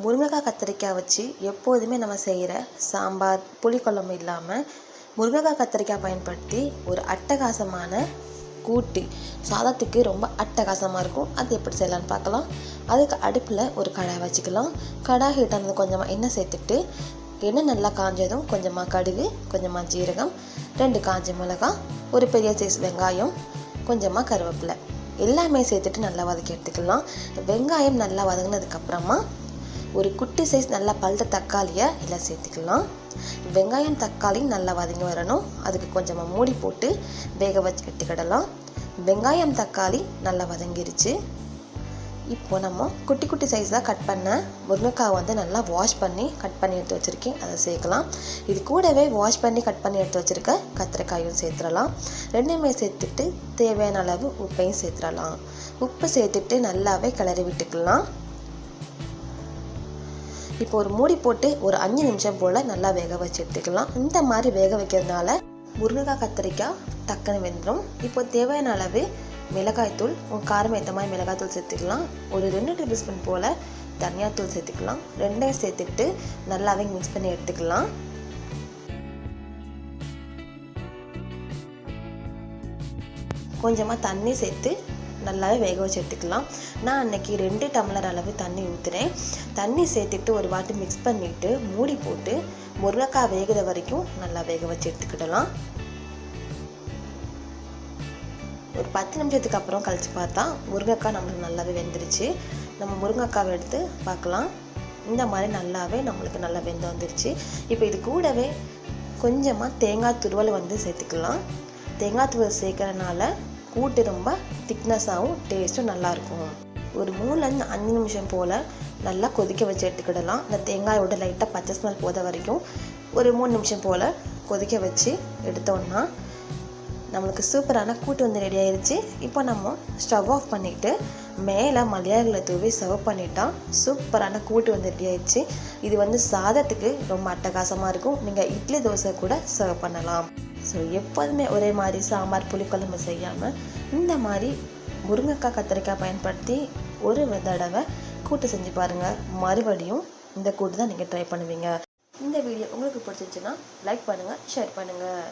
முருங்கைக்காய் கத்திரிக்காய் வச்சு எப்போதுமே நம்ம செய்கிற சாம்பார் புளிக்குழம்பு இல்லாமல் முருங்கைக்காய் கத்திரிக்காய் பயன்படுத்தி ஒரு அட்டகாசமான கூட்டு சாதத்துக்கு ரொம்ப அட்டகாசமாக இருக்கும். அது எப்படி செய்யலான்னு பார்க்கலாம். அதுக்கு அடுப்பில் ஒரு கடாய் வச்சுக்கலாம். கடாய் ஹீட் ஆனது கொஞ்சமாக எண்ணெய் சேர்த்துட்டு எண்ணெய் நல்லா காஞ்சதும் கொஞ்சமாக கடுகு, கொஞ்சமாக ஜீரகம், 2 காஞ்ச மிளகாய், ஒரு பெரிய சைஸ் வெங்காயம், கொஞ்சமாக கருவேப்பிலை எல்லாமே சேர்த்துட்டு நல்லா வதக்கி எடுத்துக்கலாம். வெங்காயம் நல்லா வதங்கினதுக்கப்புறமா ஒரு குட்டி சைஸ் நல்லா பழுத்த தக்காளியை எல்லாம் சேர்த்துக்கலாம். வெங்காயம் தக்காளி நல்லா வதங்கி வரணும். அதுக்கு கொஞ்சமாக மூடி போட்டு வேக வச்சு எடுத்துக்கிடலாம். வெங்காயம் தக்காளி நல்லா வதங்கிருச்சு. இப்போ நம்ம குட்டி குட்டி சைஸாக கட் பண்ண முருங்கைக்காய் நல்லா வாஷ் பண்ணி கட் பண்ணி எடுத்து வச்சுருக்கேன், அதை சேர்க்கலாம். இது கூடவே வாஷ் பண்ணி கட் பண்ணி எடுத்து வச்சுருக்க கத்திரிக்காயும் சேர்த்துடலாம். ரெண்டுமே சேர்த்துட்டு தேவையான அளவு உப்பையும் சேர்த்துடலாம். உப்பு சேர்த்துட்டு நல்லாவே கிளறி விட்டுக்கலாம். இப்போ ஒரு மூடி போட்டு ஒரு 5 நிமிஷம் போல் நல்லா வேக வச்சு எடுத்துக்கலாம். இந்த மாதிரி வேக வைக்கிறதுனால முருங்கைக்காய் கத்திரிக்காய் டக்குன்னு வெந்துடும். இப்போ தேவையான அளவு மிளகாய்த்தூள், உங்கள் காரம் ஏற்ற மாதிரி மிளகாய்த்தூள் சேர்த்துக்கலாம். ஒரு 2 டேபிள் ஸ்பூன் போல் தனியாத்தூள் சேர்த்துக்கலாம். ரெண்டையும் சேர்த்துட்டு நல்லாவே மிக்ஸ் பண்ணி எடுத்துக்கலாம். கொஞ்சமாக தண்ணி சேர்த்து நல்லாவே வேக வச்சு எடுத்துக்கலாம். நான் அன்றைக்கி 2 டம்ளர் அளவு தண்ணி ஊற்றுறேன். தண்ணி சேர்த்துட்டு ஒரு வாட்டி மிக்ஸ் பண்ணிவிட்டு மூடி போட்டு முருங்கைக்காய் வேகிற வரைக்கும் நல்லா வேக வச்சு எடுத்துக்கிடலாம். ஒரு 10 நிமிஷத்துக்கு அப்புறம் கழித்து பார்த்தா முருங்கைக்காய் நம்மளுக்கு நல்லாவே வெந்துருச்சு. நம்ம முருங்கைக்காவை எடுத்து பார்க்கலாம். இந்த மாதிரி நல்லாவே நம்மளுக்கு நல்லா வெந்து வந்துருச்சு. இப்போ இது கூடவே கொஞ்சமாக தேங்காய் துருவல் சேர்த்துக்கலாம். தேங்காய் துருவல் சேர்க்கறதுனால கூட்டு ரொம்ப திக்னஸாகவும் டேஸ்ட்டும் நல்லாயிருக்கும். ஒரு 3-5 நிமிஷம் போல் நல்லா கொதிக்க வச்சு எடுத்துக்கிடலாம். இந்த தேங்காயோட லைட்டாக பச்சை ஸ்மெல் போத வரைக்கும் ஒரு 3 நிமிஷம் போல் கொதிக்க வச்சு எடுத்தோன்னா நம்மளுக்கு சூப்பரான கூட்டு ரெடி ஆயிடுச்சு. இப்போ நம்ம ஸ்டவ் ஆஃப் பண்ணிவிட்டு மேலே மல்லியார்களை தூவி சர்வ் பண்ணிட்டா சூப்பரான கூட்டு ரெடி ஆயிடுச்சு. இது சாதத்துக்கு ரொம்ப அட்டகாசமாக இருக்கும். நீங்கள் இட்லி தோசை கூட சர்வ் பண்ணலாம். ஸோ எப்போதுமே ஒரே மாதிரி சாம்பார் புளிக்குழம்பு செய்யாமல் இந்த மாதிரி முருங்கைக்காய் கத்திரிக்காய் பயன்படுத்தி ஒரு தடவை கூட்டு செஞ்சு பாருங்கள். மறுபடியும் இந்த கூட்டு தான் நீங்கள் ட்ரை பண்ணுவீங்க. இந்த வீடியோ உங்களுக்கு பிடிச்சிருச்சுன்னா லைக் பண்ணுங்கள், ஷேர் பண்ணுங்கள்.